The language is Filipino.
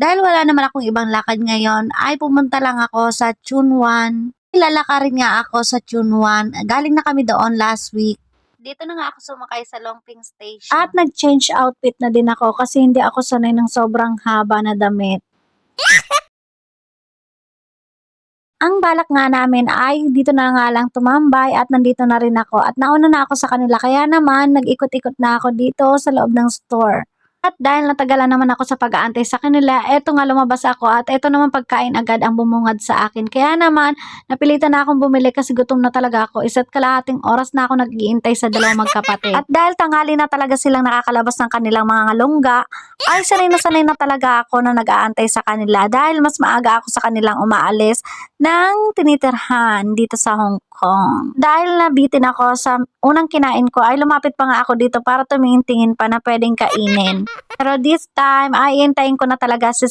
Dahil wala naman akong ibang lakad ngayon, ay pumunta lang ako sa Chunwan. Lalakarin nga ako sa Chunwan. Galing na kami doon last week. Dito na nga ako sumakay sa Longping Station. At nag-change outfit na din ako kasi hindi ako sanay ng sobrang haba na damit. Ang balak nga namin ay dito na nga lang tumambay at nandito na rin ako at nauna na ako sa kanila kaya naman nag-ikot-ikot na ako dito sa loob ng store. At dahil natagalan naman ako sa pag-aantay sa kanila, eto nga lumabas ako at eto naman pagkain agad ang bumungad sa akin. Kaya naman, napilitan na akong bumili kasi gutom na talaga ako. Isa't kalahating oras na ako nag-iintay sa dalawang magkapatid. At dahil tanghali na talaga silang nakakalabas ng kanilang mga ngalungga, ay sanay na talaga ako na nag-aantay sa kanila dahil mas maaga ako sa kanilang umaalis ng tinitirhan dito sa Hong Kong. Dahil nabitin ako sa unang kinain ko ay lumapit pa nga ako dito para tumingin-tingin pa na pwedeng kainin. Pero this time ay hintayin ko na talaga si